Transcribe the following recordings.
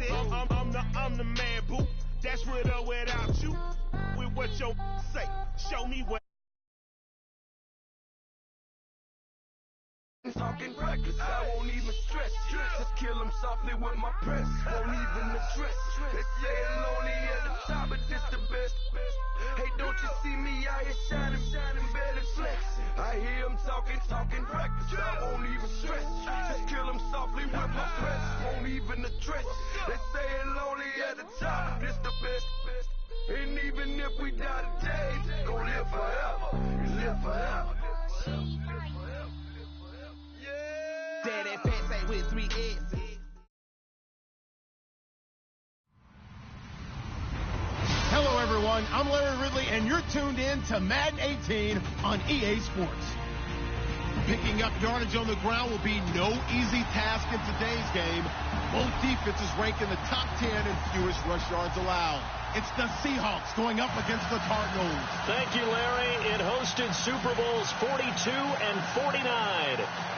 said, I'm the man, boo. That's with or without you. With what your say. Show me what. Talking reckless, I won't even stress. Just kill him softly with my press. Won't even address. They say it's lonely at the top, but this the best. Hey, don't you see me out here shining, better flex. I hear him talking reckless, I won't even stress. Just kill him softly with my press. Won't even address. They say it's lonely at the top, but this the best. And even if we die today, gon' live forever. Live forever. Daddy Fat with 3 S's. Hello, everyone. I'm Larry Ridley, and you're tuned in to Madden 18 on EA Sports. Picking up yardage on the ground will be no easy task in today's game. Both defenses rank in the top 10 in fewest rush yards allowed. It's the Seahawks going up against the Cardinals. Thank you, Larry. It hosted Super Bowls 42 and 49.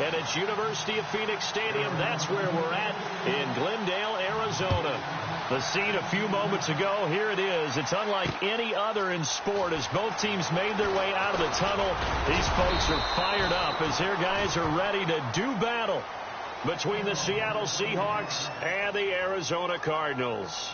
And it's University of Phoenix Stadium. That's where we're at in Glendale, Arizona. The scene a few moments ago, here it is. It's unlike any other in sport as both teams made their way out of the tunnel. These folks are fired up as their guys are ready to do battle between the Seattle Seahawks and the Arizona Cardinals.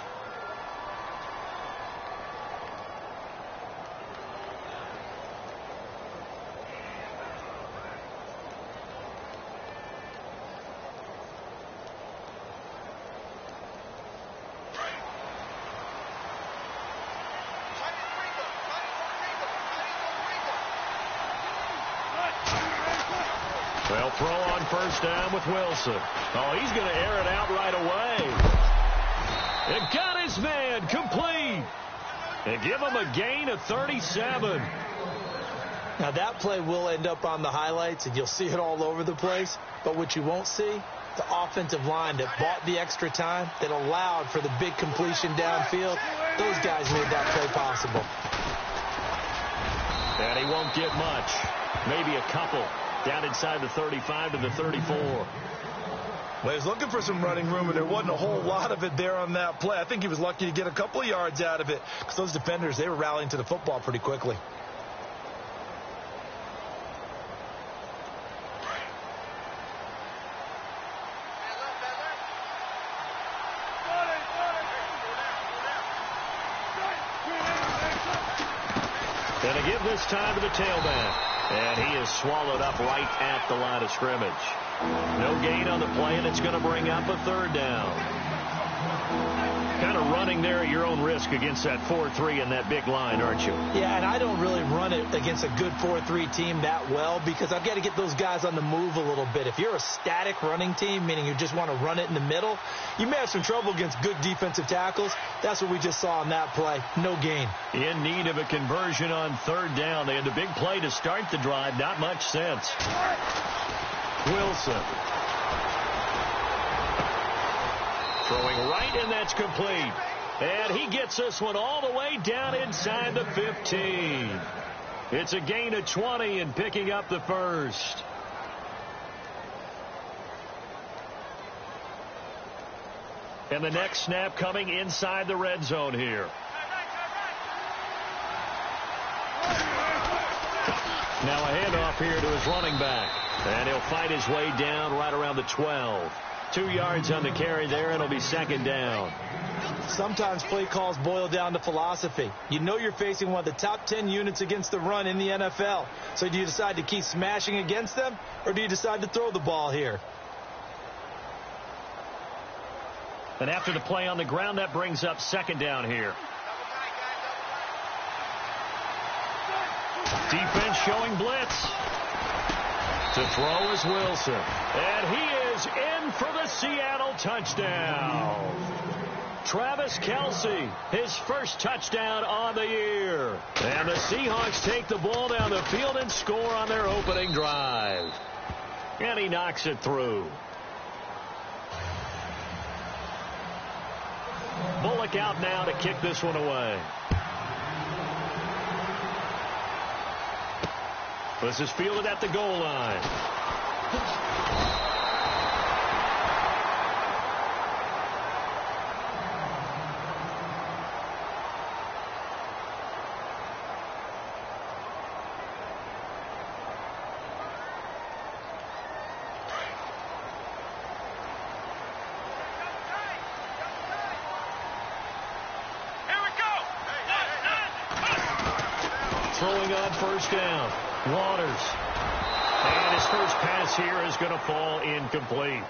Well, throw on first down with Wilson. Oh, he's going to air it out right away. It got his man complete. And give him a gain of 37. Now, that play will end up on the highlights, and you'll see it all over the place. But what you won't see, the offensive line that bought the extra time, that allowed for the big completion downfield, those guys made that play possible. And he won't get much. Maybe a couple. Down inside the 35 to the 34. Well, he was looking for some running room, and there wasn't a whole lot of it there on that play. I think he was lucky to get a couple of yards out of it because those defenders, they were rallying to the football pretty quickly. Going to give this time to the tailback. And he is swallowed up right at the line of scrimmage. No gain on the play, and it's going to bring up a third down. Kind of running there at your own risk against that 4-3 and that big line, aren't you? Yeah, and I don't really run it against a good 4-3 team that well because I've got to get those guys on the move a little bit. If you're a static running team, meaning you just want to run it in the middle, you may have some trouble against good defensive tackles. That's what we just saw on that play. No gain. In need of a conversion on third down. They had the big play to start the drive. Not much sense. Wilson. Throwing right, and that's complete. And he gets this one all the way down inside the 15. It's a gain of 20 and picking up the first. And the next snap coming inside the red zone here. Now a handoff here to his running back. And he'll fight his way down right around the 12. 2 yards on the carry there, and it'll be second down. Sometimes play calls boil down to philosophy. You know you're facing one of the top 10 units against the run in the NFL. So do you decide to keep smashing against them, or do you decide to throw the ball here? And after the play on the ground, that brings up second down here. Defense showing blitz. To throw is Wilson. And he is in for the Seattle touchdown. Travis Kelce, his first touchdown on the year. And the Seahawks take the ball down the field and score on their opening drive. And he knocks it through. Bullock out now to kick this one away. This is fielded at the goal line. throwing on first down. Waters. And his first pass here is going to fall incomplete.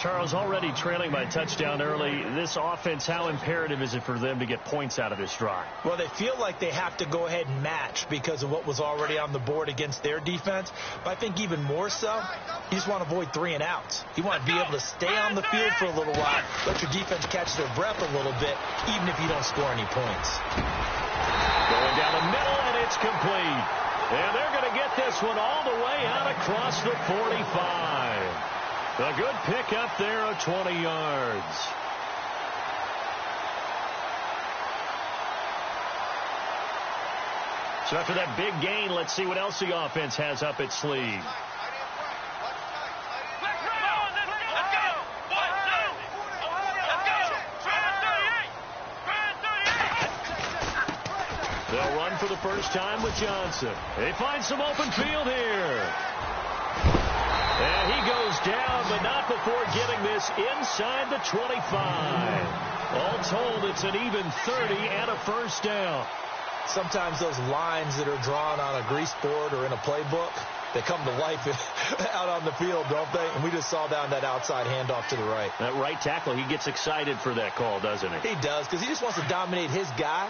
Charles, already trailing by touchdown early. This offense, how imperative is it for them to get points out of this drive? Well, they feel like they have to go ahead and match because of what was already on the board against their defense. But I think even more so, you just want to avoid 3 and outs. You want to be able to stay on the field for a little while, let your defense catch their breath a little bit, even if you don't score any points. Going down the middle, and it's complete. And they're going to get this one all the way out across the 45. A good pickup there of 20 yards. So after that big gain, let's see what else the offense has up its sleeve. They'll run for the first time with Johnson. They find some open field here. And he goes down, but not before getting this inside the 25. All told, it's an even 30 and a first down. Sometimes those lines that are drawn on a grease board or in a playbook, they come to life out on the field, don't they? And we just saw down that outside handoff to the right. That right tackle, he gets excited for that call, doesn't he? He does, because he just wants to dominate his guy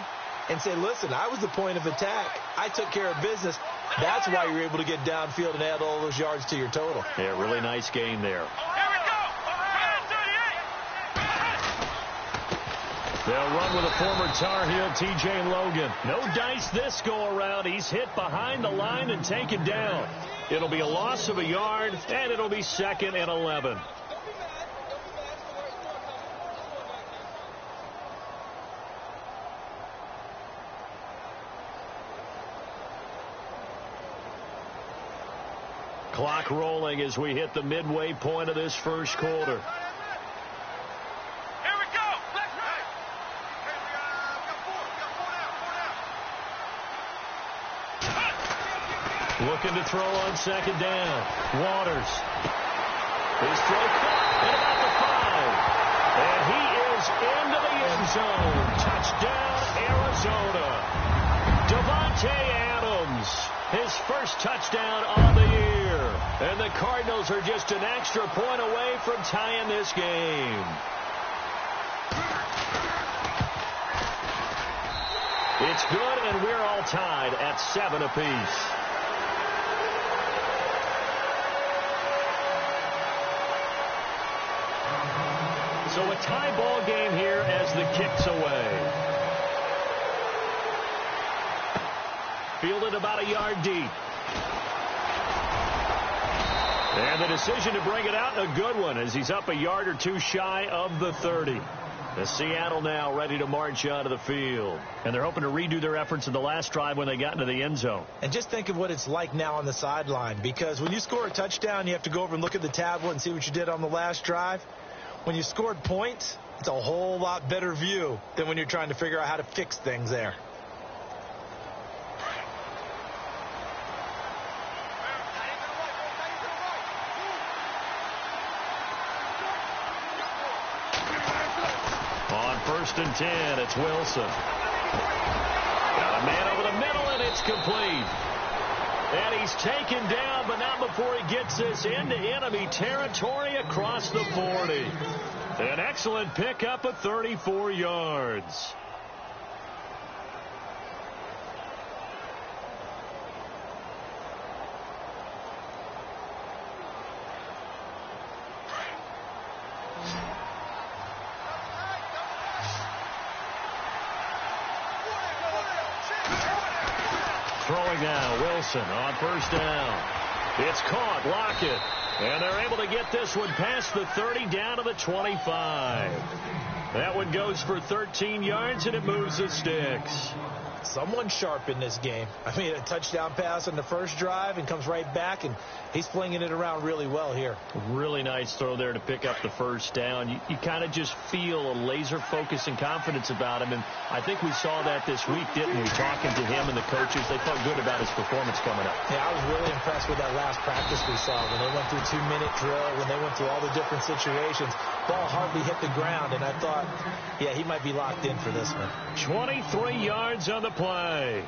and say, listen, I was the point of attack. I took care of business. That's why you're able to get downfield and add all those yards to your total. Yeah, really nice gain there. They'll run with a former Tar Heel, T.J. Logan. No dice this go-around. He's hit behind the line and taken down. It'll be a loss of a yard, and it'll be 2nd and 11. Clock rolling as we hit the midway point of this first quarter. Here we go. Looking to throw on 2nd down. Waters. His throw caught at about the 5. And he is into the end zone. Touchdown, Arizona. Devontae Adams. His first touchdown on the year. And the Cardinals are just an extra point away from tying this game. It's good, and we're all tied at 7 apiece. So a tie ball game here as the kick's away. Fielded about a yard deep. And the decision to bring it out, a good one, as he's up a yard or two shy of the 30. The Seattle now ready to march out of the field. And they're hoping to redo their efforts in the last drive when they got into the end zone. And just think of what it's like now on the sideline, because when you score a touchdown, you have to go over and look at the tablet and see what you did on the last drive. When you scored points, it's a whole lot better view than when you're trying to figure out how to fix things there. On 1st and 10, it's Wilson. Got a man over the middle, and it's complete. And he's taken down, but not before he gets this into enemy territory across the 40. An excellent pickup of 34 yards. Throwing now, Wilson on 1st down. It's caught, Lockett. And they're able to get this one past the 30 down to the 25. That one goes for 13 yards, and it moves the sticks. Someone sharp in this game. I mean, a touchdown pass on the first drive and comes right back, and he's flinging it around really well here. Really nice throw there to pick up the first down. You kind of just feel a laser focus and confidence about him, and I think we saw that this week, didn't we? Talking to him and the coaches, they felt good about his performance coming up. Yeah, I was really impressed with that last practice we saw when they went through 2-minute drill, when they went through all the different situations. Ball hardly hit the ground, and I thought, yeah, he might be locked in for this one. 23 yards on the play.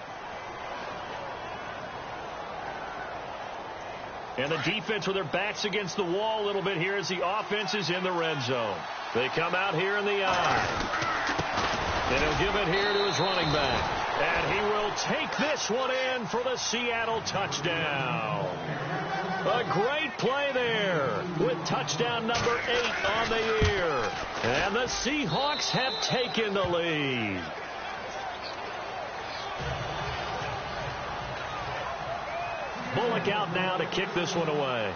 And the defense with their backs against the wall a little bit here as the offense is in the red zone. They come out here in the eye. And he'll give it here to his running back. And he will take this one in for the Seattle touchdown. A great play there with touchdown number 8 on the year. And the Seahawks have taken the lead. Bullock out now to kick this one away.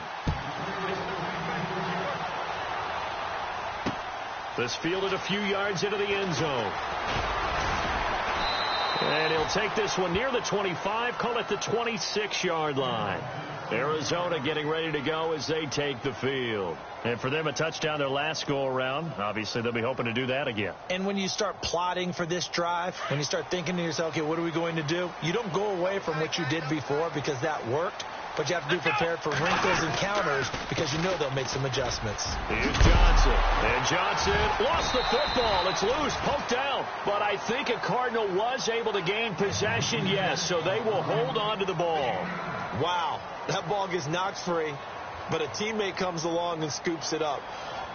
This fielded a few yards into the end zone. And he'll take this one near the 25, call it the 26-yard line. Arizona getting ready to go as they take the field. And for them, a touchdown their last go-around. Obviously, they'll be hoping to do that again. And when you start plotting for this drive, when you start thinking to yourself, okay, what are we going to do? You don't go away from what you did before because that worked. But you have to be prepared for wrinkles and counters because you know they'll make some adjustments. Here's Johnson. And Johnson lost the football. It's loose, poked out. But I think a Cardinal was able to gain possession, yes. So they will hold on to the ball. Wow. That ball gets knocked free, but a teammate comes along and scoops it up.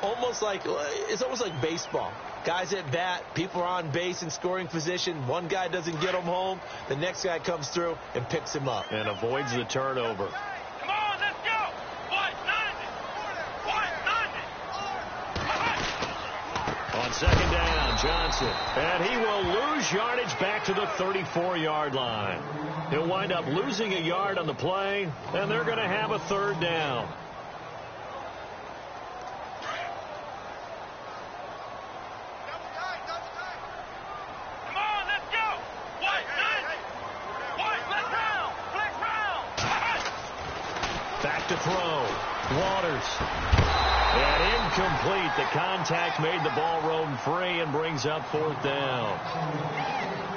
It's almost like baseball. Guys at bat, people are on base in scoring position. One guy doesn't get him home. The next guy comes through and picks him up. And avoids the turnover. Come on, let's go. On second down, Johnson. And he will lose yardage back to the 34-yard line. He'll wind up losing a yard on the play, and they're going to have a third down. Back to throw. Waters. And incomplete. The contact made the ball roam free and brings up fourth down.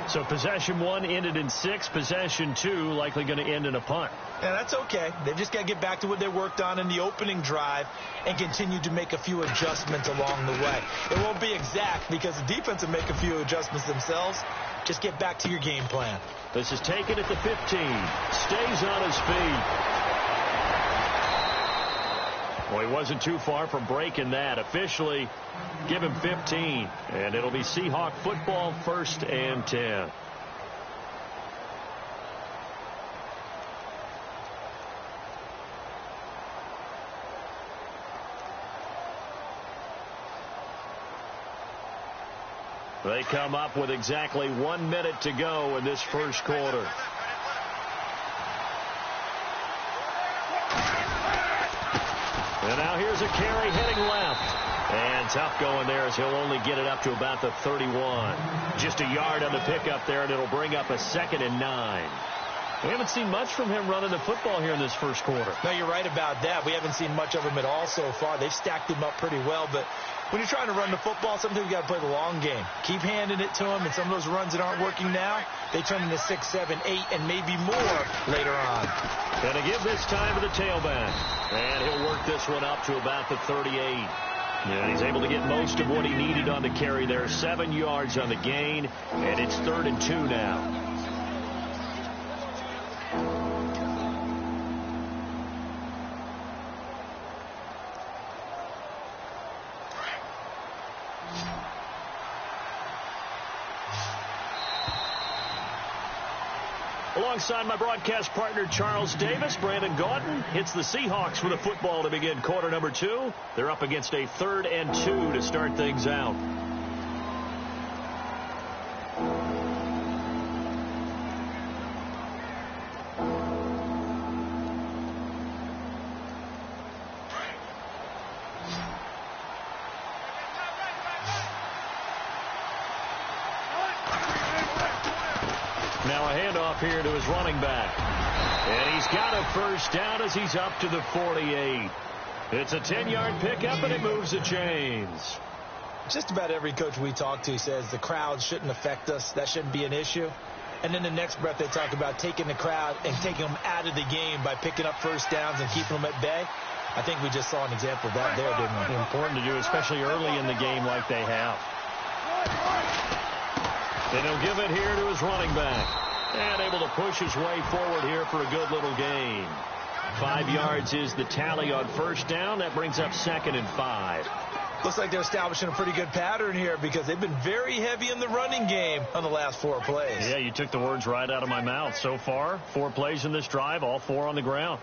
So possession 1 ended in 6. Possession 2 likely going to end in a punt. And that's okay. They've just got to get back to what they worked on in the opening drive and continue to make a few adjustments along the way. It won't be exact because the defense will make a few adjustments themselves. Just get back to your game plan. This is taken at the 15. Stays on his feet. Well, he wasn't too far from breaking that. Officially, give him 15. And it'll be Seahawk football, 1st and 10. They come up with exactly 1 minute to go in this first quarter. And now here's a carry heading left. And tough going there as he'll only get it up to about the 31. Just a yard on the pickup there, and it'll bring up a 2nd and 9. We haven't seen much from him running the football here in this first quarter. No, you're right about that. We haven't seen much of him at all so far. They've stacked him up pretty well, but when you're trying to run the football, sometimes you got to play the long game. Keep handing it to him, and some of those runs that aren't working now, they turn into 6, 7, 8, and maybe more later on. Gonna give this time to the tailback. And he'll work this one up to about the 38. And he's able to get most of what he needed on the carry there. 7 yards on the gain, and it's 3rd and 2 now. Alongside my broadcast partner, Charles Davis, Brandon Gaudin hits the Seahawks with a football to begin quarter number 2. They're up against a 3rd and 2 to start things out. Now a handoff here to his running back. And he's got a first down as he's up to the 48. It's a 10-yard pickup, and it moves the chains. Just about every coach we talk to says the crowd shouldn't affect us. That shouldn't be an issue. And then the next breath they talk about taking the crowd and taking them out of the game by picking up first downs and keeping them at bay. I think we just saw an example of that there, didn't we? Important to do, especially early in the game like they have. And he'll give it here to his running back. And able to push his way forward here for a good little gain. 5 yards is the tally on first down. That brings up 2nd and 5. Looks like they're establishing a pretty good pattern here because they've been very heavy in the running game on the last 4 plays. Yeah, you took the words right out of my mouth. So far, 4 plays in this drive, all 4 on the ground.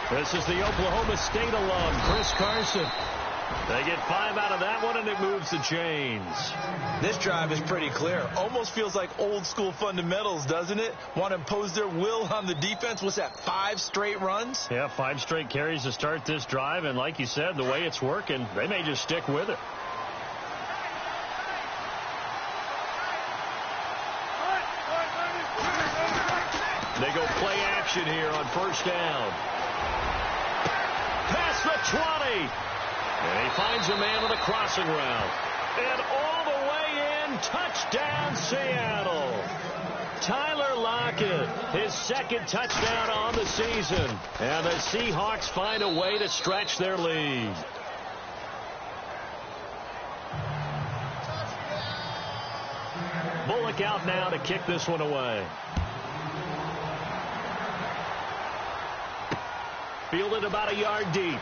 This is the Oklahoma State alum, Chris Carson. They get 5 out of that one, and it moves the chains. This drive is pretty clear. Almost feels like old school fundamentals, doesn't it? Want to impose their will on the defense. What's that, 5 straight runs? Yeah, 5 straight carries to start this drive, and like you said, the way it's working, they may just stick with it. They go play action here on first down. Past the 20. And he finds a man on a crossing route. And all the way in, touchdown Seattle. Tyler Lockett, his 2nd touchdown on the season. And the Seahawks find a way to stretch their lead. Bullock out now to kick this one away. Fielded about a yard deep.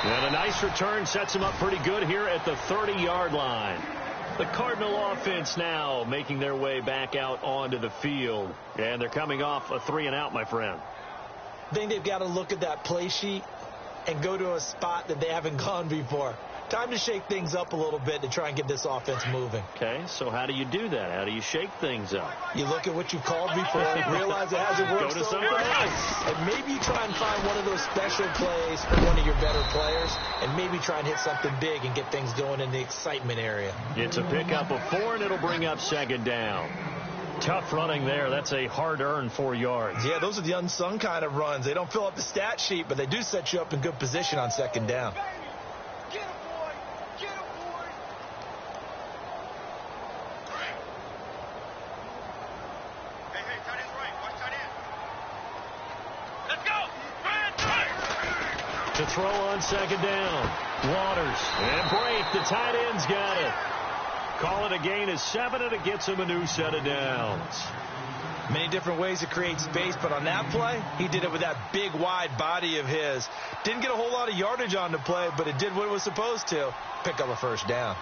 And a nice return sets him up pretty good here at the 30-yard line. The Cardinal offense now making their way back out onto the field. And they're coming off a 3-and-out, my friend. I think they've got to look at that play sheet and go to a spot that they haven't gone before. Time to shake things up a little bit to try and get this offense moving. Okay, so how do you do that? How do you shake things up? You look at what you've called before, realize it hasn't worked Go to so something well, else. and maybe you try and find one of those special plays for one of your better players, and maybe try and hit something big and get things going in the excitement area. It's a pickup of 4, and it'll bring up 2nd down. Tough running there. That's a hard-earned 4 yards. Yeah, those are the unsung kind of runs. They don't fill up the stat sheet, but they do set you up in good position on 2nd down. To throw on 2nd down. Waters. And break. The tight end's got it. Call it a gain of 7, and it gets him a new set of downs. Many different ways to create space, but on that play, he did it with that big, wide body of his. Didn't get a whole lot of yardage on the play, but it did what it was supposed to. Pick up a first down.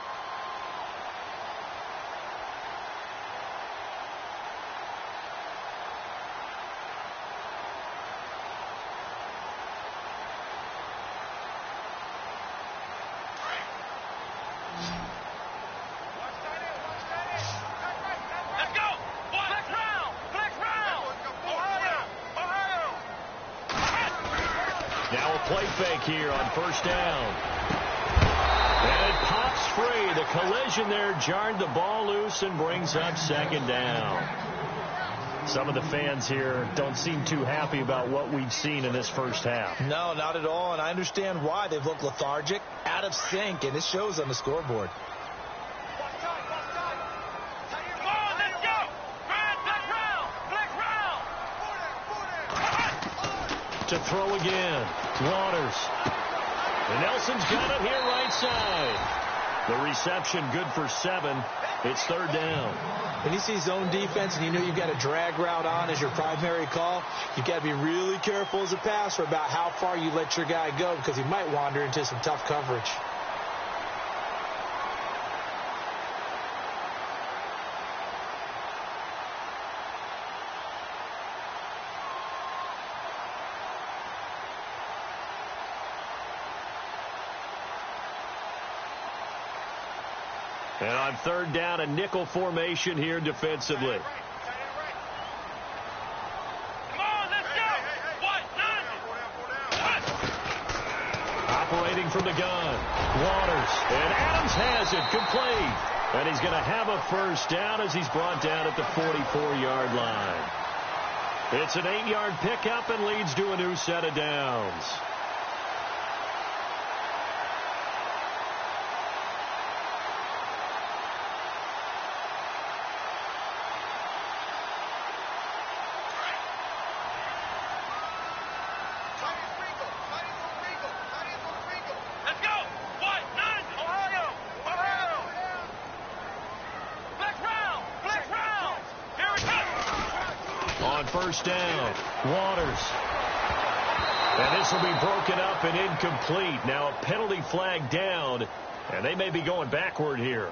Now a play fake here on first down. And it pops free. The collision there jarred the ball loose and brings up 2nd down. Some of the fans here don't seem too happy about what we've seen in this first half. No, not at all, and I understand why. They've looked lethargic, out of sync, and it shows on the scoreboard. To throw again. Waters. And Nelson's got it here right side. The reception good for 7. It's 3rd down. When you see zone defense and you know you've got a drag route on as your primary call, you've got to be really careful as a passer about how far you let your guy go because he might wander into some tough coverage. And on 3rd down, a nickel formation here defensively. Operating from the gun. Waters. And Adams has it. Complete. And he's going to have a first down as he's brought down at the 44-yard line. It's an 8-yard pickup and leads to a new set of downs. first down. Waters. And this will be broken up and incomplete. Now a penalty flag down, and they may be going backward here.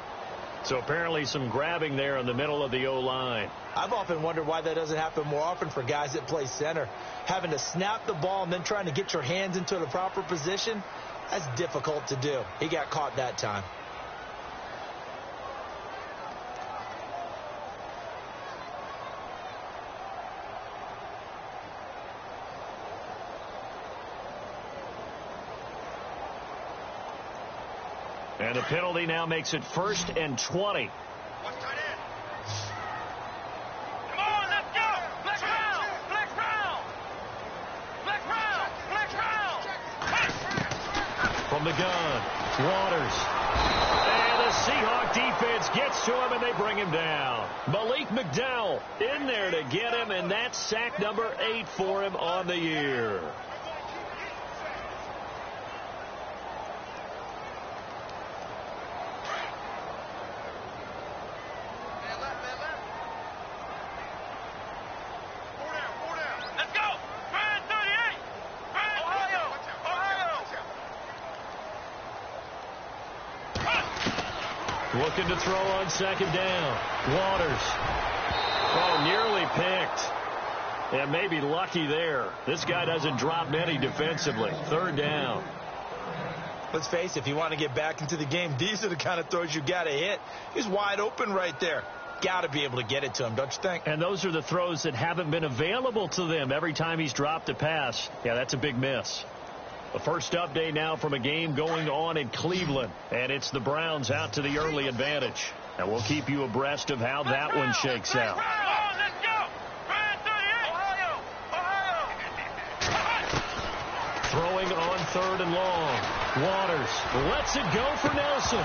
So apparently some grabbing there in the middle of the O-line. I've often wondered why that doesn't happen more often for guys that play center. Having to snap the ball and then trying to get your hands into the proper position, that's difficult to do. He got caught that time. And the penalty now makes it 1st and 20. From the gun, Waters. And the Seahawk defense gets to him, and they bring him down. Malik McDowell in there to get him, and that's sack number 8 for him on the year. Looking to throw on 2nd down. Waters. Oh, nearly picked. And maybe lucky there. This guy doesn't drop many defensively. 3rd down. Let's face it, if you want to get back into the game, these are the kind of throws you got to hit. He's wide open right there. Got to be able to get it to him, don't you think? And those are the throws that haven't been available to them every time he's dropped a pass. Yeah, that's a big miss. The first update now from a game going on in Cleveland. And it's the Browns out to the early advantage. And we'll keep you abreast of how that one shakes out. Throwing on 3rd and long. Waters lets it go for Nelson.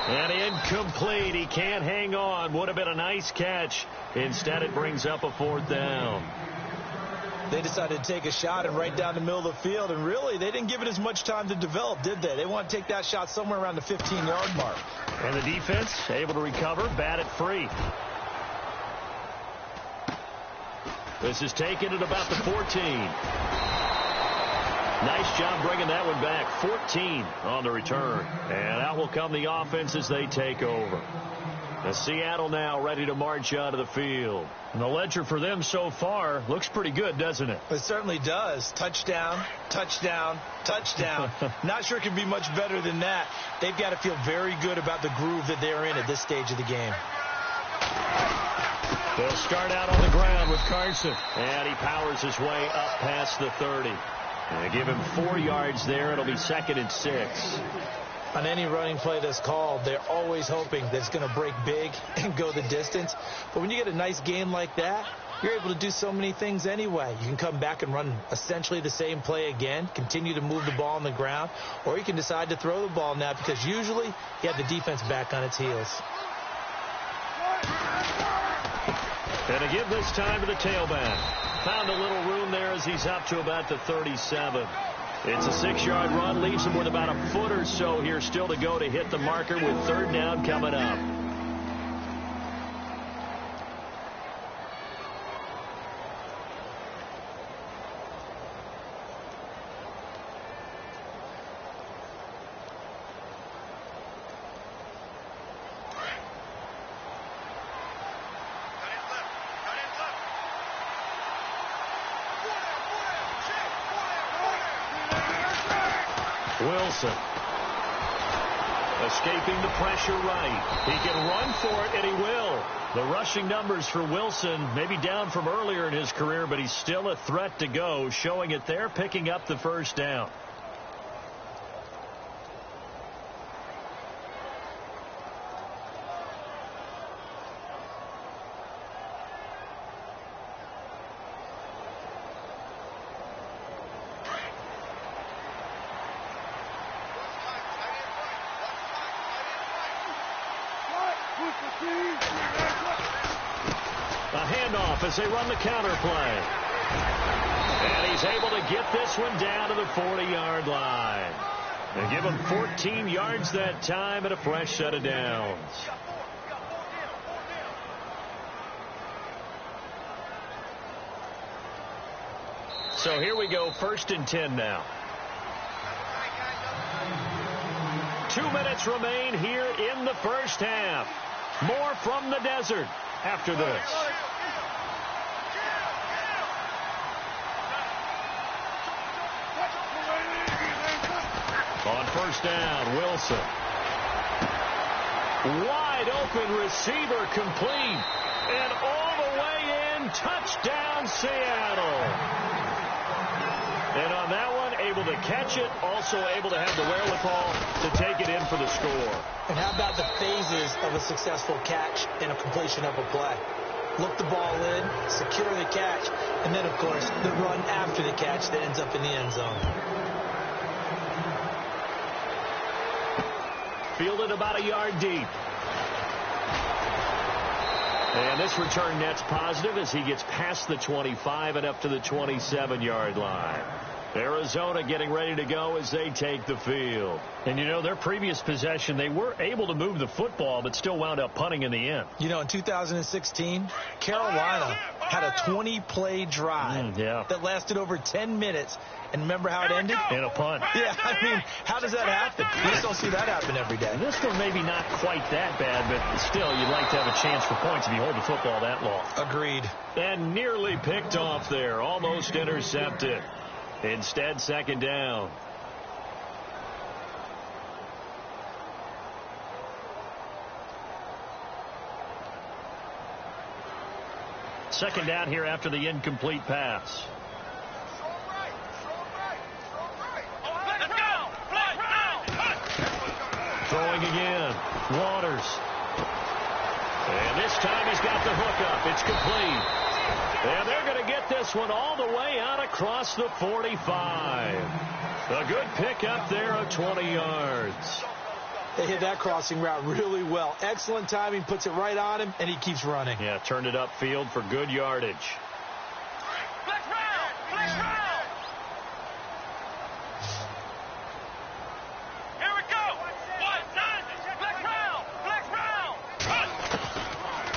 And incomplete. He can't hang on. Would have been a nice catch. Instead, it brings up a 4th down. They decided to take a shot and right down the middle of the field, and really, they didn't give it as much time to develop, did they? They want to take that shot somewhere around the 15-yard mark. And the defense able to recover, bat it free. This is taken at about the 14. Nice job bringing that one back. 14 on the return. And out will come the offense as they take over. The Seattle now ready to march out of the field. And the ledger for them so far looks pretty good, doesn't it? It certainly does. Touchdown, touchdown, touchdown. Not sure it can be much better than that. They've got to feel very good about the groove that they're in at this stage of the game. They'll start out on the ground with Carson. And he powers his way up past the 30. And give him 4 yards there. It'll be 2nd and 6. On any running play that's called, they're always hoping that it's going to break big and go the distance. But when you get a nice game like that, you're able to do so many things anyway. You can come back and run essentially the same play again, continue to move the ball on the ground, or you can decide to throw the ball now because usually you have the defense back on its heels. And to give this time to the tailback. Found a little room there as he's up to about the 37. It's a 6-yard run, leaves him with about a foot or so here still to go to hit the marker with 3rd down coming up. Wilson. Escaping the pressure right. He can run for it, and he will. The rushing numbers for Wilson maybe down from earlier in his career, but he's still a threat to go, showing it there, picking up the 1st down. A handoff as they run the counter play. And he's able to get this one down to the 40-yard line. They give him 14 yards that time and a fresh set of downs. So here we go, 1st and 10 now. 2 minutes remain here in the first half. More from the desert after this. On 1st down, Wilson. Wide open receiver complete. And all the way in, touchdown Seattle. And on that one, able to catch it, also able to have the wherewithal to take it in for the score. And how about the phases of a successful catch and a completion of a play? Look the ball in, secure the catch, and then, of course, the run after the catch that ends up in the end zone. Fielded about a yard deep. And this return net's positive as he gets past the 25 and up to the 27-yard line. Arizona getting ready to go as they take the field. And, you know, their previous possession, they were able to move the football, but still wound up punting in the end. You know, in 2016, Carolina had a 20-play drive that lasted over 10 minutes. And remember how it ended? In a punt. Yeah, I mean, how does that happen? You just don't see that happen every day. This one maybe not quite that bad, but still, you'd like to have a chance for points if you hold the football that long. Agreed. And nearly picked off there. Almost intercepted. Instead, 2nd down. Second down here after the incomplete pass. Throwing again. Waters. And this time he's got the hook up. It's complete. And they're going to get this one all the way out across the 45. A good pick up there of 20 yards. They hit that crossing route really well. Excellent timing, puts it right on him, and he keeps running. Yeah, turned it upfield for good yardage. Here we go.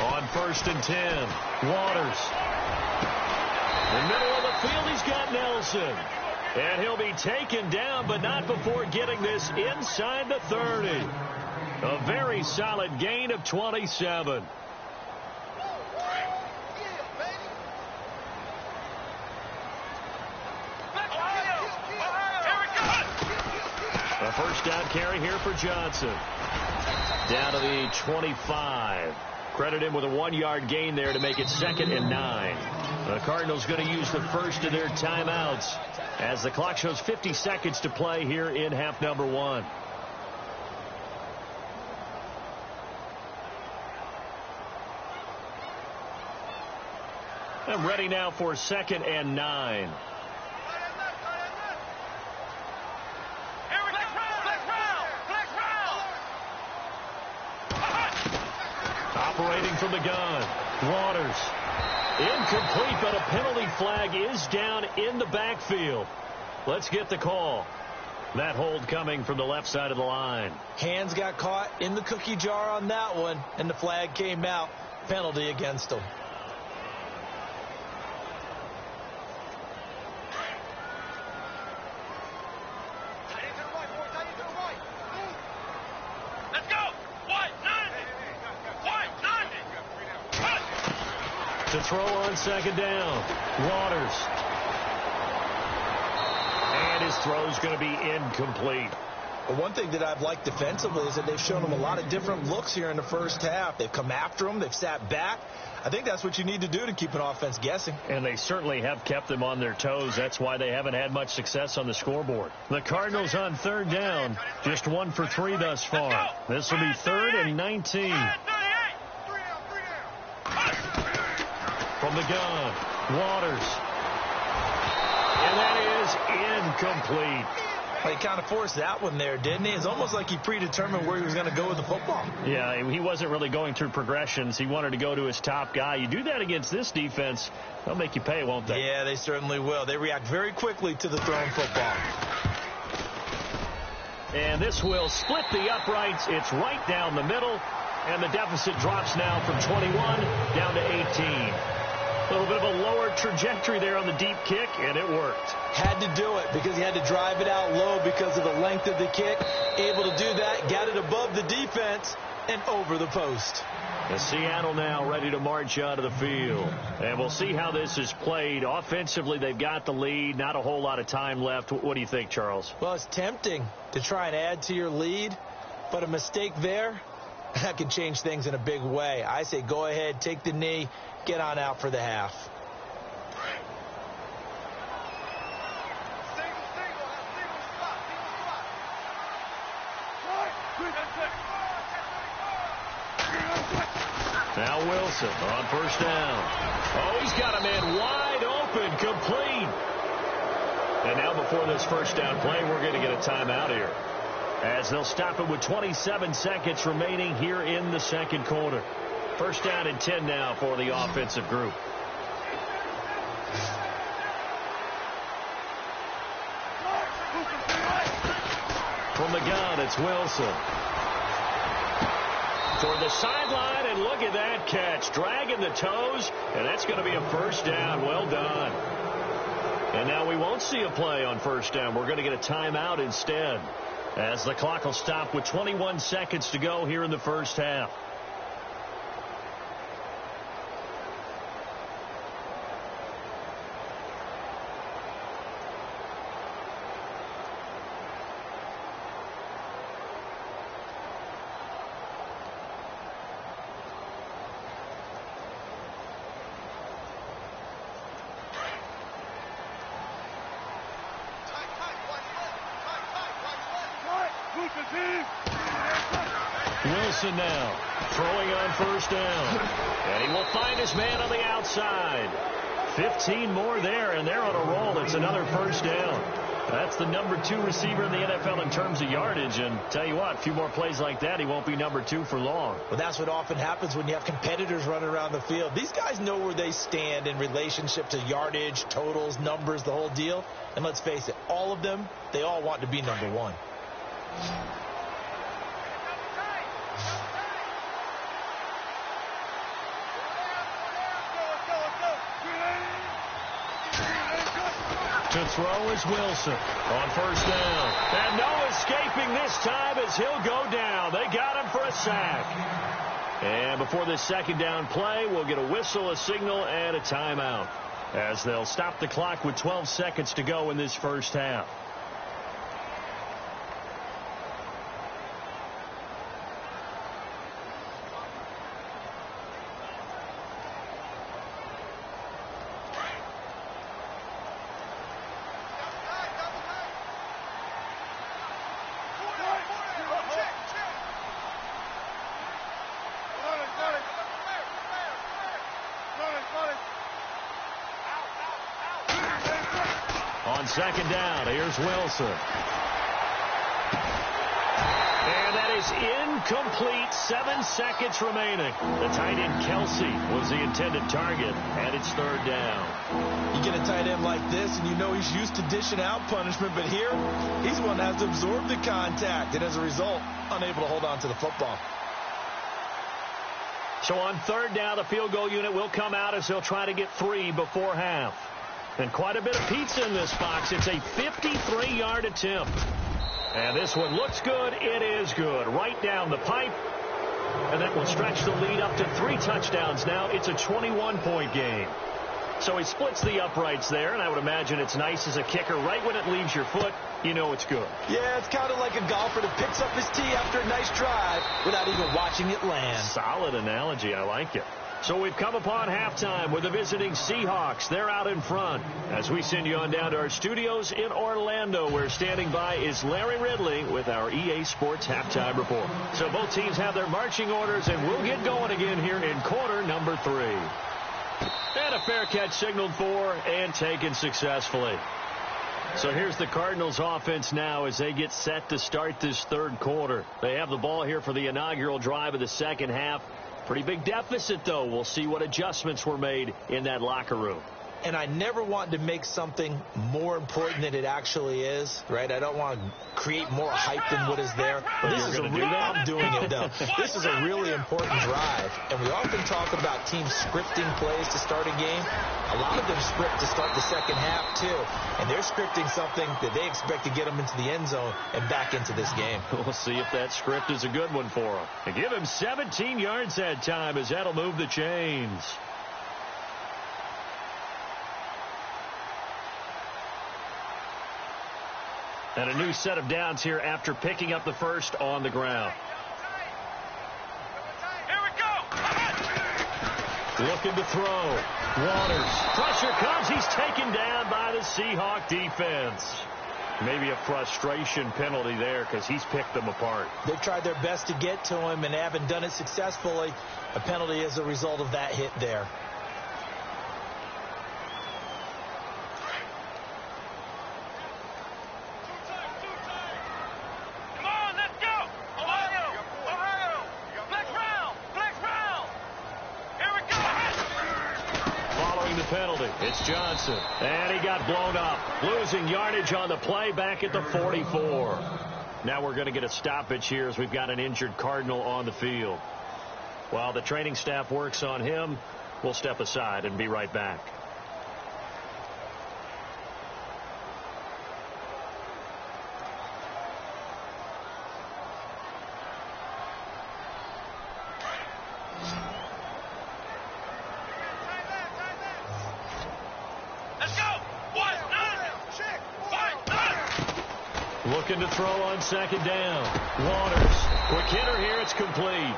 On 1st and 10, Waters. In the middle of the field, he's got Nelson. And he'll be taken down, but not before getting this inside the 30. A very solid gain of 27. A 1st down carry here for Johnson. Down to the 25. Credit him with a 1-yard gain there to make it 2nd and 9. The Cardinals going to use the first of their timeouts as the clock shows 50 seconds to play here in half number 1. And ready now for 2nd and 9. Operating from the gun, Waters. Incomplete, but a penalty flag is down in the backfield. Let's get the call. That hold coming from the left side of the line. Hands got caught in the cookie jar on that one, and the flag came out. Penalty against him. To throw on 2nd down, Waters. And his throw's going to be incomplete. But one thing that I've liked defensively is that they've shown him a lot of different looks here in the first half. They've come after him. They've sat back. I think that's what you need to do to keep an offense guessing. And they certainly have kept them on their toes. That's why they haven't had much success on the scoreboard. The Cardinals on 3rd down, just 1 for 3 thus far. This will be 3rd and 19. From the gun, Waters. And that is incomplete. Well, he kind of forced that one there, didn't he? It's almost like he predetermined where he was going to go with the football. Yeah, he wasn't really going through progressions. He wanted to go to his top guy. You do that against this defense, they'll make you pay, won't they? Yeah, they certainly will. They react very quickly to the thrown football. And this will split the uprights. It's right down the middle. And the deficit drops now from 21 down to 18. A little bit of a lower trajectory there on the deep kick, and it worked. Had to do it because he had to drive it out low because of the length of the kick. Able to do that, got it above the defense and over the post. And Seattle now ready to march out of the field. And we'll see how this is played. Offensively, they've got the lead. Not a whole lot of time left. What do you think, Charles? Well, it's tempting to try and add to your lead, but a mistake there, that can change things in a big way. I say go ahead, take the knee, get on out for the half. Now Wilson on first down. Oh, he's got a man wide open, complete. And now before this first down play, we're going to get a timeout here, as they'll stop it with 27 seconds remaining here in the second quarter. First down and 10 now for the offensive group. From the gun, it's Wilson. Toward the sideline, and look at that catch. Dragging the toes, and that's going to be a first down. Well done. And now we won't see a play on first down. We're going to get a timeout instead, as the clock will stop with 21 seconds to go here in the first half. Wilson now throwing on first down, and he will find his man on the outside. 15 more there, and they're on a roll. It's another first down. That's the number 2 receiver in the NFL in terms of yardage, and tell you what, a few more plays like that, he won't be number 2 for long. Well, that's what often happens when you have competitors running around the field. These guys know where they stand in relationship to yardage, totals, numbers, the whole deal. And let's face it, all of them, they all want to be number 1. To throw is Wilson on first down. And no escaping this time as he'll go down. They got him for a sack. And before this second down play, we'll get a whistle, a signal, and a timeout, as they'll stop the clock with 12 seconds to go in this first half. On second down, here's Wilson. And that is incomplete. 7 seconds remaining. The tight end, Kelsey, was the intended target, and it's third down. You get a tight end like this, and you know he's used to dishing out punishment, but here, he's one that has to absorb the contact, and as a result, unable to hold on to the football. So on third down, the field goal unit will come out as they'll try to get 3 before half. And quite a bit of pizza in this box. It's a 53-yard attempt. And this one looks good. It is good. Right down the pipe. And that will stretch the lead up to 3 touchdowns now. It's a 21-point game. So he splits the uprights there, and I would imagine it's nice as a kicker. Right when it leaves your foot, you know it's good. Yeah, it's kind of like a golfer that picks up his tee after a nice drive without even watching it land. Solid analogy. I like it. So we've come upon halftime with the visiting Seahawks. They're out in front. As we send you on down to our studios in Orlando, where standing by is Larry Ridley with our EA Sports Halftime Report. So both teams have their marching orders, and we'll get going again here in quarter number 3. And a fair catch signaled for and taken successfully. So here's the Cardinals offense now as they get set to start this third quarter. They have the ball here for the inaugural drive of the second half. Pretty big deficit, though. We'll see what adjustments were made in that locker room. and I never want to make something more important than it actually is, right? I don't want to create more hype than what is there. But this is I'm doing it, though. This is a really important drive, and we often talk about teams scripting plays to start a game. A lot of them script to start the second half, too, and they're scripting something that they expect to get them into the end zone and back into this game. We'll see if that script is a good one for him. And give him 17 yards that time, as that'll move the chains. And a new set of downs here after picking up the first on the ground. Here we go. Looking to throw. Waters. Pressure comes. He's taken down by the Seahawk defense. Maybe a frustration penalty there because he's picked them apart. They've tried their best to get to him and haven't done it successfully. A penalty is a result of that hit there. Penalty. It's Johnson. And he got blown up. Losing yardage on the play back at the 44. Now we're going to get a stoppage here as we've got an injured Cardinal on the field. While the training staff works on him, we'll step aside and be right back. Looking to throw on second down. Waters. Quick hitter here. It's complete.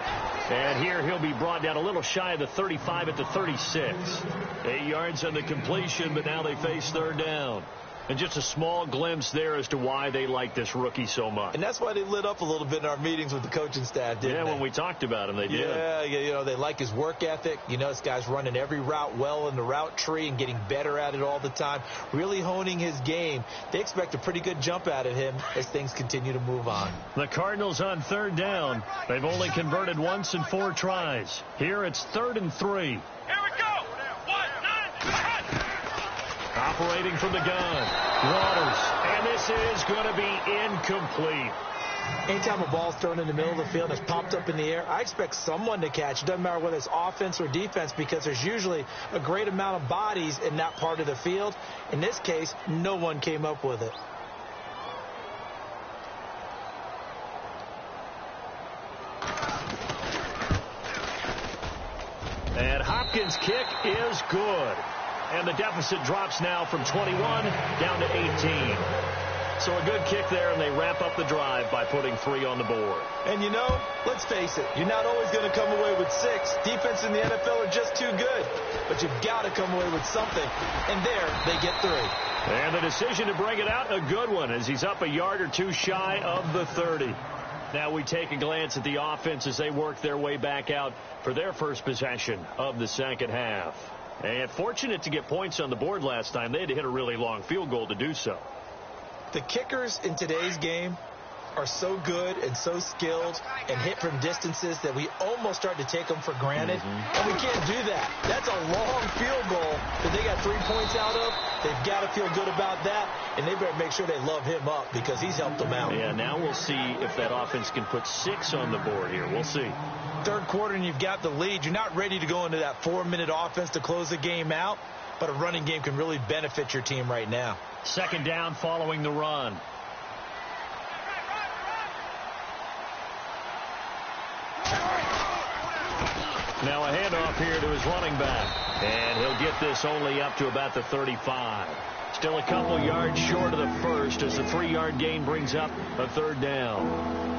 And here he'll be brought down a little shy of the 35 at the 36. 8 yards on the completion, but now they face third down. And just a small glimpse there as to why they like this rookie so much. And that's why they lit up a little bit in our meetings with the coaching staff, didn't they? Yeah, when we talked about him, they did. Yeah, you know, they like his work ethic. You know, this guy's running every route well in the route tree and getting better at it all the time, really honing his game. They expect a pretty good jump out of him as things continue to move on. The Cardinals on third down. They've only converted once in 4 tries. Here it's 3rd and 3. Here we go. 1-9. Operating from the gun. Waters. And this is going to be incomplete. Anytime a ball's thrown in the middle of the field and it's popped up in the air, I expect someone to catch. It doesn't matter whether it's offense or defense because there's usually a great amount of bodies in that part of the field. In this case, no one came up with it. And Hopkins' kick is good. And the deficit drops now from 21 down to 18. So a good kick there, and they wrap up the drive by putting 3 on the board. And, you know, let's face it, you're not always going to come away with 6. Defense in the NFL are just too good. But you've got to come away with something. And there, they get 3. And the decision to bring it out, a good one, as he's up a yard or 2 shy of the 30. Now we take a glance at the offense as they work their way back out for their first possession of the second half. And fortunate to get points on the board last time. They had to hit a really long field goal to do so. The kickers in today's game are so good and so skilled and hit from distances that we almost start to take them for granted. And we can't do that. That's a long field goal that they got 3 points out of. They've got to feel good about that, and they better make sure they love him up because he's helped them out. Yeah, now we'll see if that offense can put 6 on the board here. We'll see. Third quarter and you've got the lead. You're not ready to go into that 4-minute offense to close the game out, but a running game can really benefit your team right now. Second down following the run. Now a handoff here to his running back. And he'll get this only up to about the 35. Still a couple yards short of the first as the 3-yard gain brings up a third down.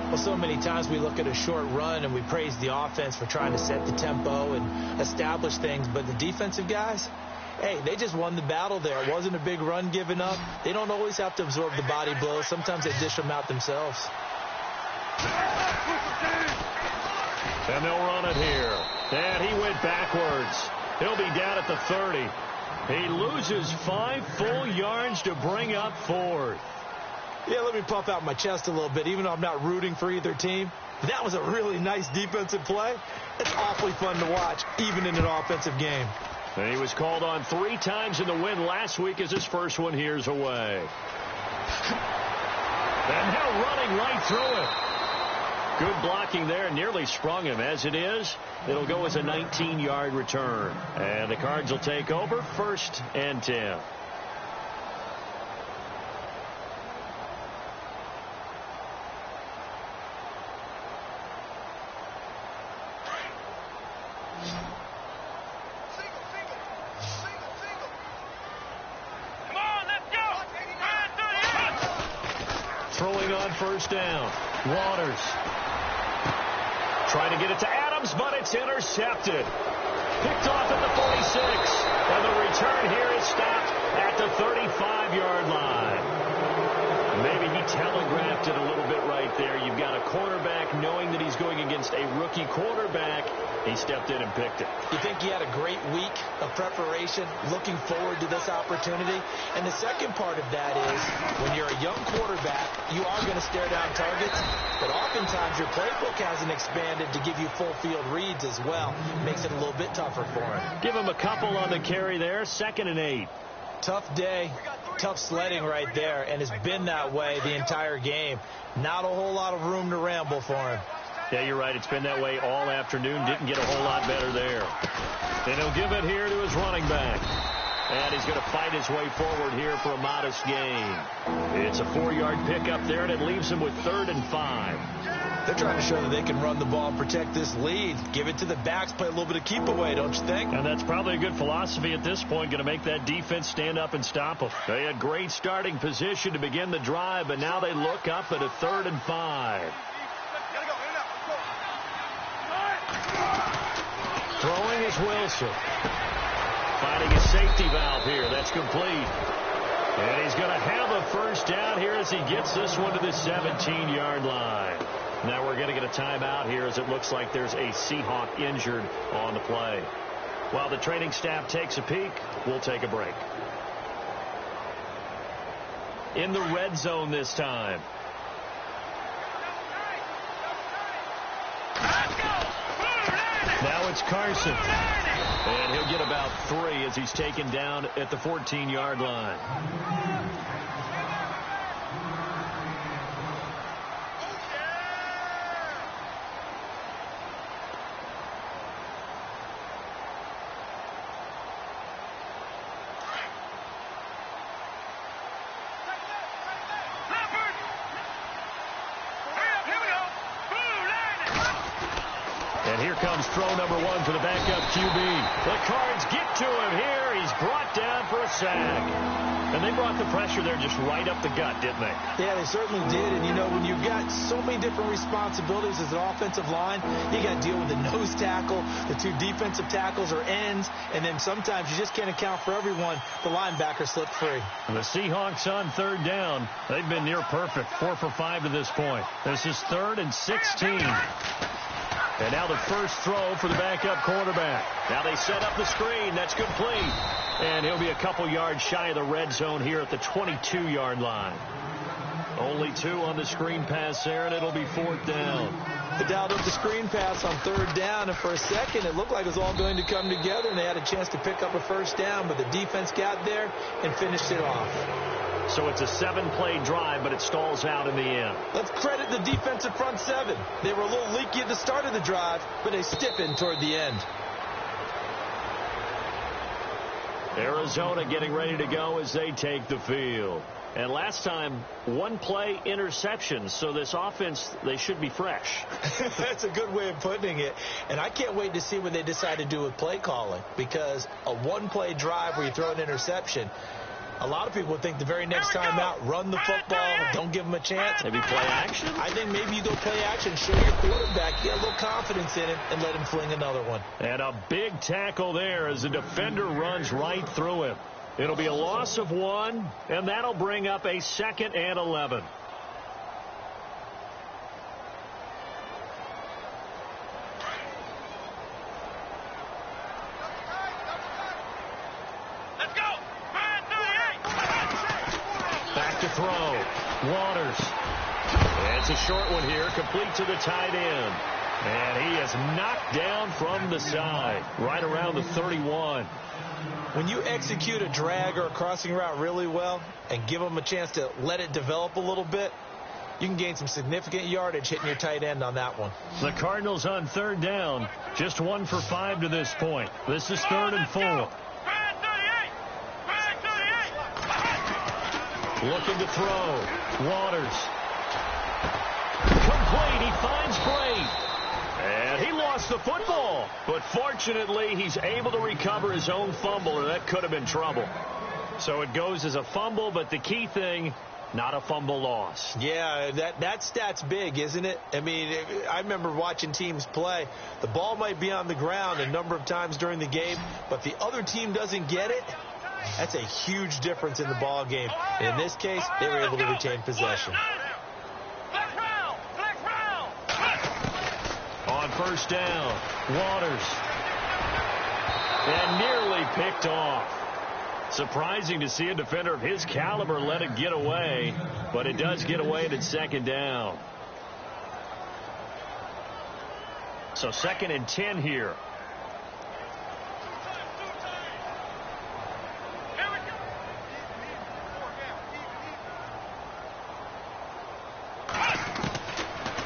Well, so many times we look at a short run and we praise the offense for trying to set the tempo and establish things. But the defensive guys, hey, they just won the battle there. It wasn't a big run given up. They don't always have to absorb the body blows. Sometimes they dish them out themselves. And they'll run it here. And he went backwards. He'll be down at the 30. He loses 5 full yards to bring up 4th. Yeah, let me puff out my chest a little bit, even though I'm not rooting for either team. That was a really nice defensive play. It's awfully fun to watch, even in an offensive game. And he was called on 3 times in the win last week as his first one here's away. And now running right through it. Good blocking there, nearly sprung him. As it is, it'll go as a 19-yard return. And the Cards will take over 1st and 10. Throwing on 1st down. Waters trying to get it to Adams, but it's intercepted. Picked off at the 46. And the return here is stopped at the 35-yard line. Maybe he telegraphed it a little bit right there. You've got a cornerback knowing that he's going against a rookie quarterback. He stepped in and picked it. You think he had a great week of preparation, looking forward to this opportunity? And the second part of that is, when you're a young quarterback, you are going to stare down targets, but oftentimes your playbook hasn't expanded to give you full field reads as well. Makes it a little bit tougher for him. Give him a couple on the carry there. 2nd and 8. Tough day, tough sledding right there, and it's been that way the entire game. Not a whole lot of room to ramble for him. Yeah, you're right. It's been that way all afternoon. Didn't get a whole lot better there. And he'll give it here to his running back. And he's going to fight his way forward here for a modest gain. It's a 4-yard pickup there, and it leaves him with 3rd and 5. They're trying to show that they can run the ball and protect this lead. Give it to the backs, play a little bit of keep away, don't you think? And that's probably a good philosophy at this point, going to make that defense stand up and stop them. They had great starting position to begin the drive, but now they look up at a 3rd and 5. Throwing is Wilson. Finding a safety valve here. That's complete. And he's going to have a 1st down here as he gets this one to the 17-yard line. Now we're going to get a timeout here as it looks like there's a Seahawk injured on the play. While the training staff takes a peek, we'll take a break. In the red zone this time. Now it's Carson. And he'll get about 3 as he's taken down at the 14-yard line. Here comes throw number 1 for the backup QB. The Cards get to him here. He's brought down for a sack. And they brought the pressure there just right up the gut, didn't they? Yeah, they certainly did. And, you know, when you've got so many different responsibilities as an offensive line, you got to deal with the nose tackle, the 2 defensive tackles or ends, and then sometimes you just can't account for everyone. The linebacker slipped free. And the Seahawks on 3rd down. They've been near perfect, 4 for 5 to this point. This is 3rd and 16. And now the first throw for the backup quarterback. Now they set up the screen. That's complete. And he'll be a couple yards shy of the red zone here at the 22-yard line. Only 2 on the screen pass there, and it'll be 4th down. They dialed up the screen pass on 3rd down, and for a second it looked like it was all going to come together, and they had a chance to pick up a 1st down, but the defense got there and finished it off. So it's a 7-play drive, but it stalls out in the end. Let's credit the defensive front 7. They were a little leaky at the start of the drive, but they stiffened toward the end. Arizona getting ready to go as they take the field. And last time, 1-play interceptions. So this offense, they should be fresh. That's a good way of putting it. And I can't wait to see what they decide to do with play calling. Because a 1-play drive where you throw an interception, a lot of people think the very next time out, run the football, don't give them a chance. Maybe play action? I think maybe you go play action, show your quarterback, get a little confidence in him, and let him fling another one. And a big tackle there as the defender runs right through him. It'll be a loss of 1, and that'll bring up a 2nd and 11. Throw. Waters. It's a short one here, complete to the tight end. And he is knocked down from the side, right around the 31. When you execute a drag or a crossing route really well and give them a chance to let it develop a little bit, you can gain some significant yardage hitting your tight end on that one. The Cardinals on third down, just 1 for 5 to this point. This is 3rd and 4. Looking to throw. Waters. Complete. He finds Brady. And he lost the football. But fortunately, he's able to recover his own fumble, or that could have been trouble. So it goes as a fumble, but the key thing, not a fumble loss. Yeah, that stat's big, isn't it? I mean, I remember watching teams play. The ball might be on the ground a number of times during the game, but the other team doesn't get it. That's a huge difference in the ball game. And in this case, they were able to retain possession. On first down, Waters. And nearly picked off. Surprising to see a defender of his caliber let it get away, but it does get away at 2nd down. So 2nd and 10 here.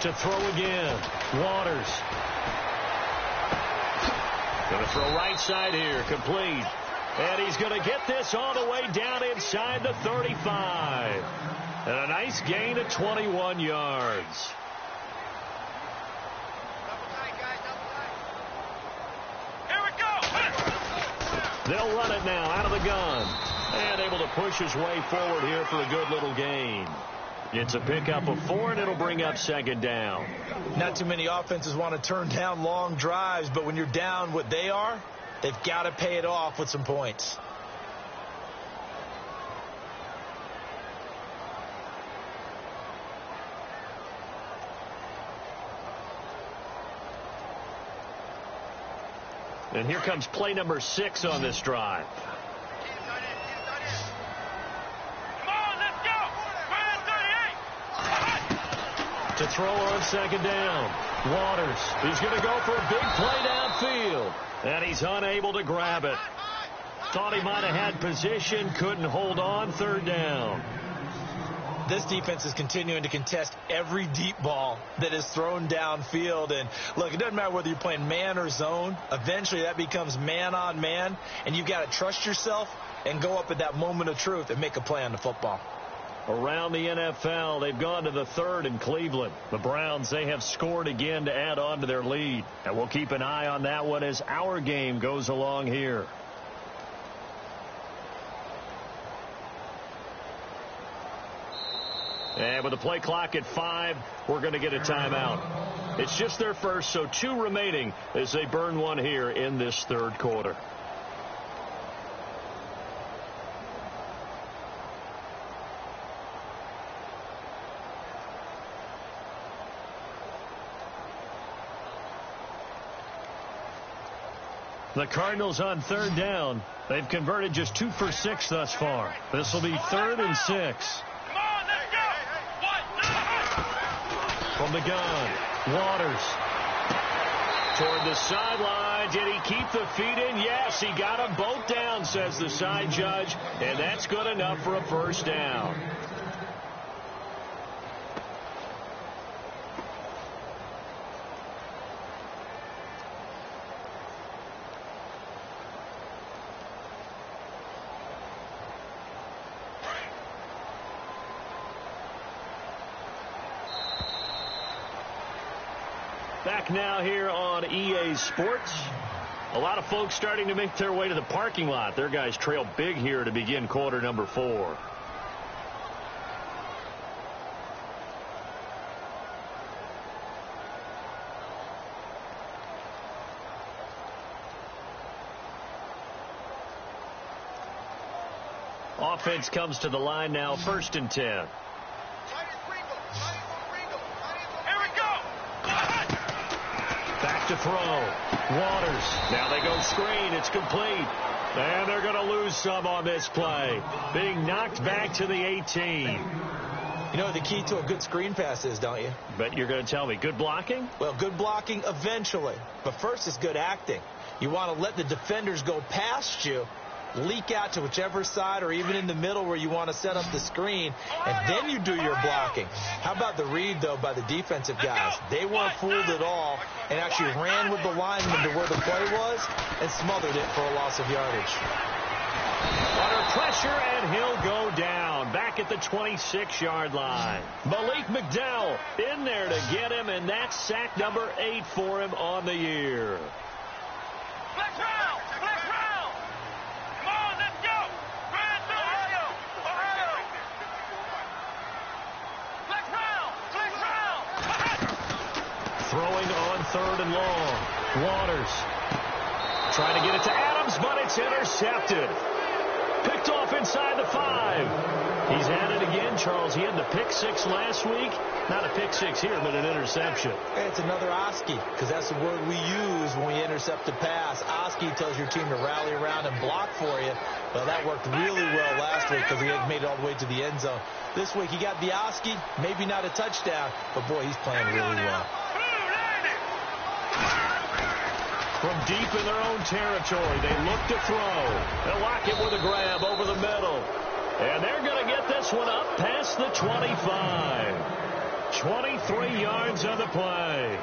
To throw again, Waters. Going to throw right side here, complete. And he's going to get this all the way down inside the 35. And a nice gain of 21 yards. Here we go. They'll run it now out of the gun. And able to push his way forward here for a good little gain. It's a pickup of 4, and it'll bring up 2nd down. Not too many offenses want to turn down long drives, but when you're down what they are, they've got to pay it off with some points. And here comes play number 6 on this drive. To throw on 2nd down. Waters. He's going to go for a big play downfield. And he's unable to grab it. Thought he might have had position. Couldn't hold on. 3rd down. This defense is continuing to contest every deep ball that is thrown downfield. And, look, it doesn't matter whether you're playing man or zone. Eventually that becomes man on man. And you've got to trust yourself and go up at that moment of truth and make a play on the football. Around the NFL, they've gone to the 3rd in Cleveland. The Browns, they have scored again to add on to their lead. And we'll keep an eye on that one as our game goes along here. And with the play clock at 5, we're going to get a timeout. It's just their first, so 2 remaining as they burn one here in this 3rd quarter. The Cardinals on 3rd down. They've converted just 2 for 6 thus far. This will be 3rd and 6. From the gun, Waters. Toward the sideline. Did he keep the feet in? Yes, he got them both down, says the side judge. And that's good enough for a 1st down. Back now here on EA Sports. A lot of folks starting to make their way to the parking lot. Their guys trail big here to begin quarter number 4. Offense comes to the line now, 1st and 10. To throw. Waters. Now they go screen. It's complete. And they're going to lose some on this play. Being knocked back to the 18. You know what the key to a good screen pass is, don't you? But you're going to tell me, good blocking? Well, good blocking eventually. But first is good acting. You want to let the defenders go past you leak out to whichever side or even in the middle where you want to set up the screen, and then you do your blocking. How about the read, though, by the defensive guys? They weren't fooled at all and actually ran with the lineman to where the play was and smothered it for a loss of yardage. Under pressure, and he'll go down back at the 26-yard line. Malik McDowell in there to get him, and that's sack number 8 for him on the year. Flex round! Flex round! Come on, let's go! Run through Ohio! Ohio! Flex round! Flex round! Throwing on 3rd and long. Waters trying to get it to Adams, but it's intercepted. Picked off inside the 5. He's at it again, Charles. He had the pick 6 last week. Not a pick 6 here, but an interception. Hey, it's another Oski, because that's the word we use when we intercept a pass. Oski tells your team to rally around and block for you. Well, that worked really well last week because he had made it all the way to the end zone. This week he got the Oski, maybe not a touchdown, but boy, he's playing really well. From deep in their own territory, they look to throw. They'll lock it with a grab over the middle. And they're going to get this one up past the 25. 23 yards on the play.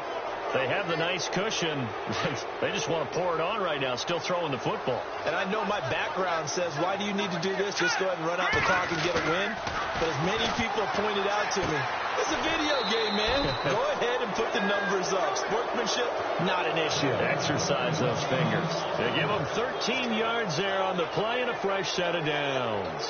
They have the nice cushion. They just want to pour it on right now, still throwing the football. And I know my background says, why do you need to do this? Just go ahead and run out the clock and get a win. But as many people have pointed out to me, it's a video game, man. Go ahead and put the numbers up. Sportsmanship, not an issue. Exercise those fingers. They give them 13 yards there on the play and a fresh set of downs.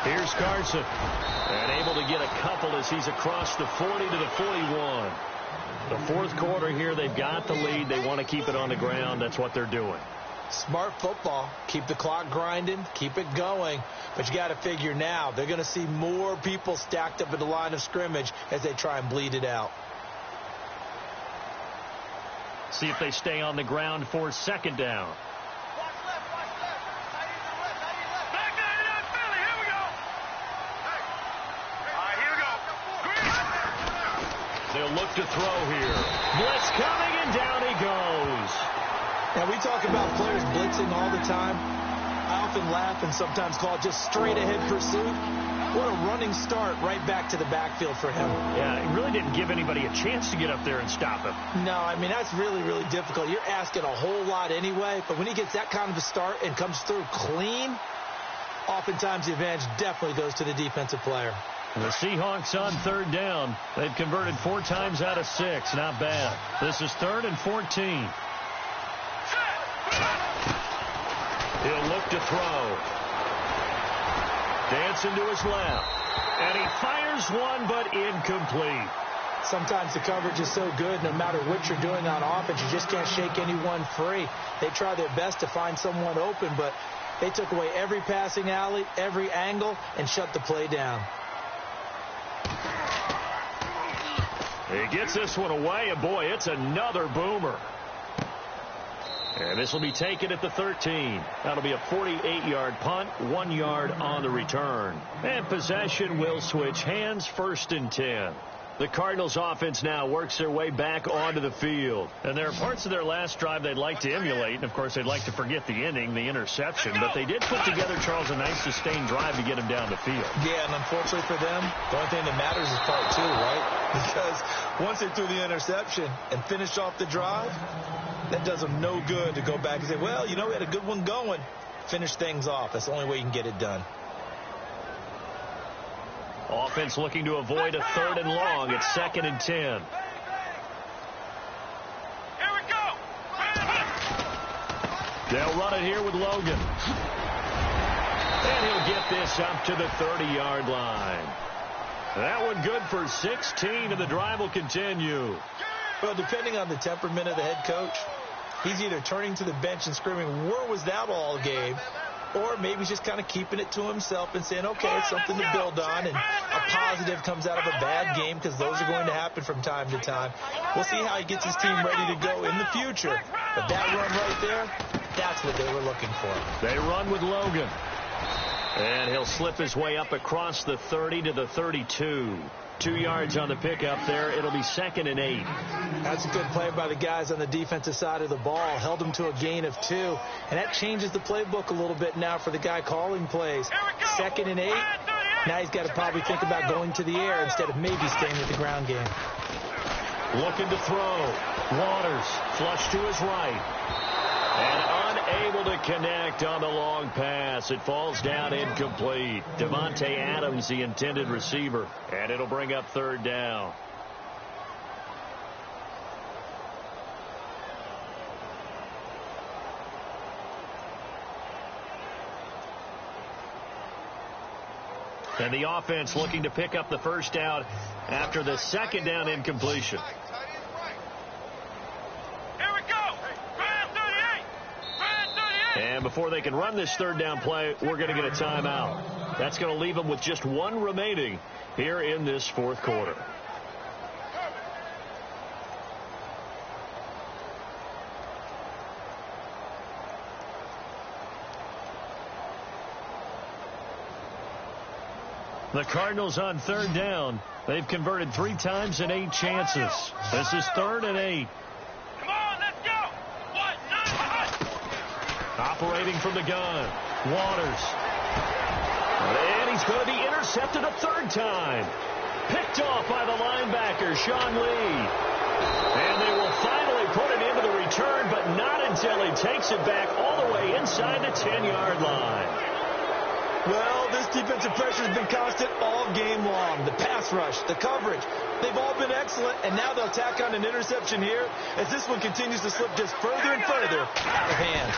Here's Carson. And able to get a couple as he's across the 40 to the 41. The 4th quarter here, they've got the lead. They want to keep it on the ground. That's what they're doing. Smart football. Keep the clock grinding. Keep it going. But you got to figure now, they're going to see more people stacked up at the line of scrimmage as they try and bleed it out. See if they stay on the ground for 2nd down. They'll look to throw here. Blitz coming, and down he goes. Now, we talk about players blitzing all the time. I often laugh and sometimes call it just straight-ahead pursuit. What a running start right back to the backfield for him. Yeah, he really didn't give anybody a chance to get up there and stop him. No, I mean, that's really, really difficult. You're asking a whole lot anyway, but when he gets that kind of a start and comes through clean, oftentimes the advantage definitely goes to the defensive player. The Seahawks on 3rd down. They've converted 4 times out of 6. Not bad. This is 3rd and 14. He'll look to throw. Dancing to his left. And he fires one, but incomplete. Sometimes the coverage is so good, no matter what you're doing on offense, you just can't shake anyone free. They try their best to find someone open, but they took away every passing alley, every angle, and shut the play down. He gets this one away, and boy, it's another boomer. And this will be taken at the 13. That'll be a 48-yard punt, 1 yard on the return. And possession will switch hands, 1st and 10. The Cardinals offense now works their way back onto the field. And there are parts of their last drive they'd like to emulate. And, of course, they'd like to forget the inning, the interception. But they did put together, Charles, a nice sustained drive to get him down the field. Yeah, and unfortunately for them, the only thing that matters is part 2, right? Because once they threw the interception and finished off the drive, that does them no good to go back and say, well, you know, we had a good one going. Finish things off. That's the only way you can get it done. Offense looking to avoid a 3rd and long. It's 2nd and 10. Here we go. They'll run it here with Logan. And he'll get this up to the 30-yard line. That one good for 16, and the drive will continue. Well, depending on the temperament of the head coach, he's either turning to the bench and screaming, where was that all game? Or maybe he's just kind of keeping it to himself and saying, okay, it's something to build on, and a positive comes out of a bad game because those are going to happen from time to time. We'll see how he gets his team ready to go in the future. But that run right there, that's what they were looking for. They run with Logan. And he'll slip his way up across the 30 to the 32. 2 yards on the pickup there. It'll be 2nd and 8. That's a good play by the guys on the defensive side of the ball. Held him to a gain of 2. And that changes the playbook a little bit now for the guy calling plays. 2nd and 8. Now he's got to probably think about going to the air instead of maybe staying with the ground game. Looking to throw. Waters flush to his right. And unable to connect on the long pass. It falls down incomplete. Devontae Adams, the intended receiver. And it'll bring up 3rd down. And the offense looking to pick up the 1st down after the 2nd down incompletion. And before they can run this 3rd down play, we're going to get a timeout. That's going to leave them with just 1 remaining here in this 4th quarter. The Cardinals on 3rd down. They've converted 3 times in 8 chances. This is 3rd and 8. Operating from the gun, Waters. And he's going to be intercepted a 3rd time. Picked off by the linebacker, Sean Lee. And they will finally put it into the return, but not until he takes it back all the way inside the 10-yard line. Well, this defensive pressure has been constant all game long. The pass rush, the coverage, they've all been excellent, and now they'll tack on an interception here as this one continues to slip just further and further out of hand.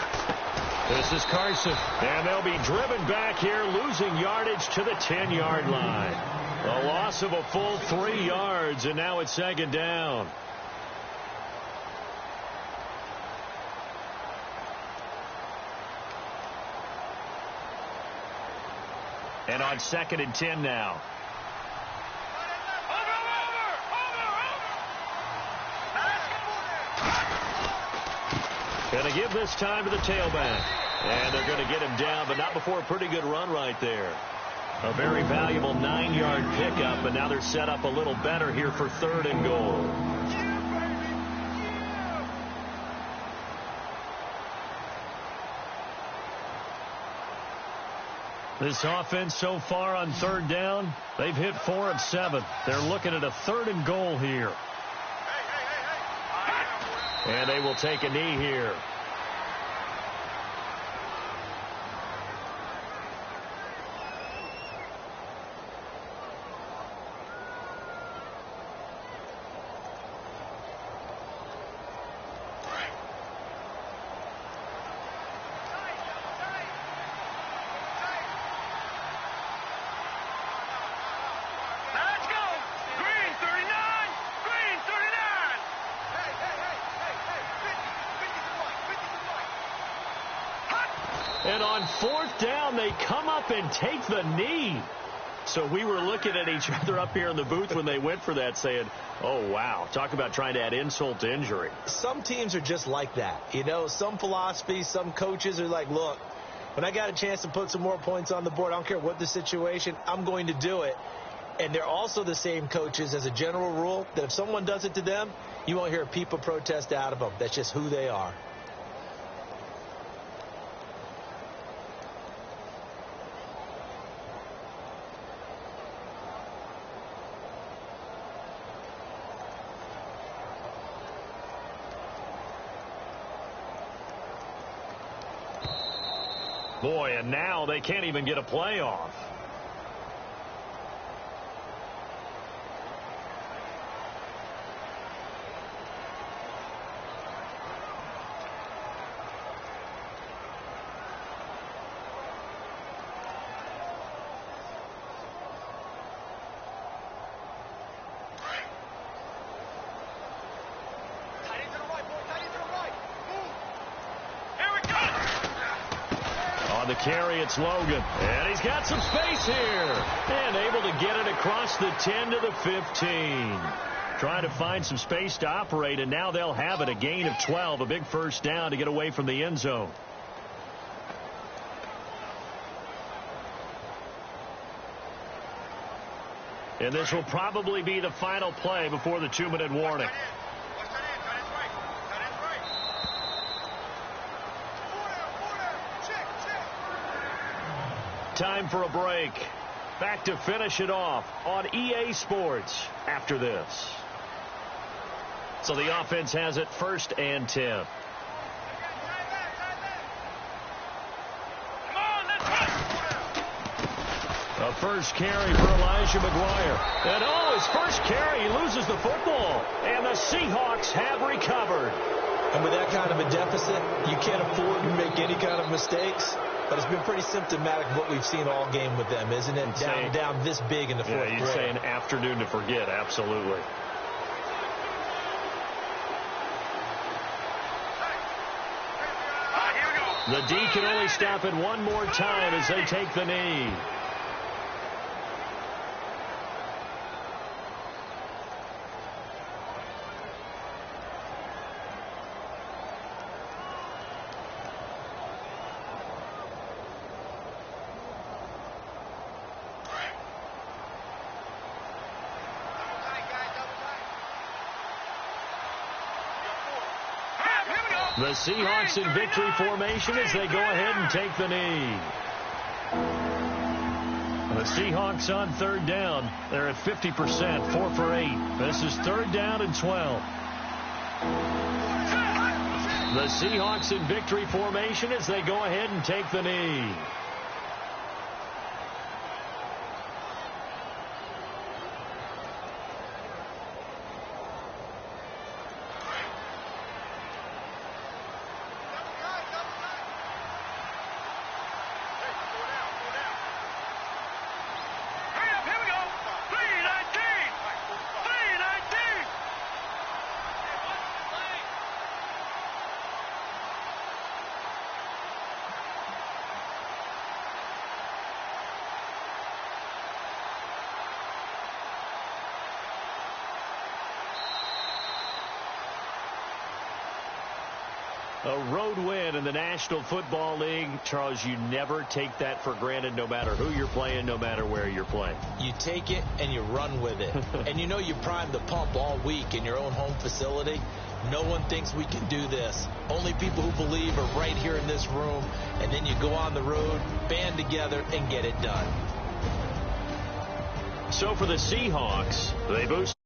This is Carson, and they'll be driven back here, losing yardage to the 10-yard line. A loss of a full 3 yards, and now it's 2nd down. And on 2nd and 10 now. Going to give this time to the tailback. And they're going to get him down, but not before a pretty good run right there. A very valuable 9-yard pickup, and now they're set up a little better here for 3rd and goal. This offense so far on 3rd down, they've hit 4 of 7. They're looking at a 3rd and goal here. And they will take a knee here. And on 4th down, they come up and take the knee. So we were looking at each other up here in the booth when they went for that saying, oh, wow, talk about trying to add insult to injury. Some teams are just like that. You know, some philosophies, some coaches are like, look, when I got a chance to put some more points on the board, I don't care what the situation, I'm going to do it. And they're also the same coaches as a general rule that if someone does it to them, you won't hear a peep of protest out of them. That's just who they are. Boy, and now they can't even get a play off. The carry, it's Logan, and he's got some space here, and able to get it across the 10 to the 15. Trying to find some space to operate, and now they'll have it, a gain of 12, a big 1st down to get away from the end zone. And this will probably be the final play before the 2-minute warning. Time for a break. Back to finish it off on EA Sports after this. So the offense has it 1st and 10. A first carry for Elijah McGuire. And his first carry, he loses the football. And the Seahawks have recovered. And with that kind of a deficit, you can't afford to make any kind of mistakes. But it's been pretty symptomatic of what we've seen all game with them, isn't it? Down this big in the fourth quarter. You'd say an afternoon to forget, absolutely. The D can only stop it one more time as they take the knee. The Seahawks in victory formation as they go ahead and take the knee. The Seahawks on 3rd down. They're at 50%, 4 for 8. This is 3rd down and 12. The Seahawks in victory formation as they go ahead and take the knee. A road win in the National Football League. Charles, you never take that for granted no matter who you're playing, no matter where you're playing. You take it and you run with it. And you know you primed the pump all week in your own home facility. No one thinks we can do this. Only people who believe are right here in this room. And then you go on the road, band together, and get it done. So for the Seahawks, they boost.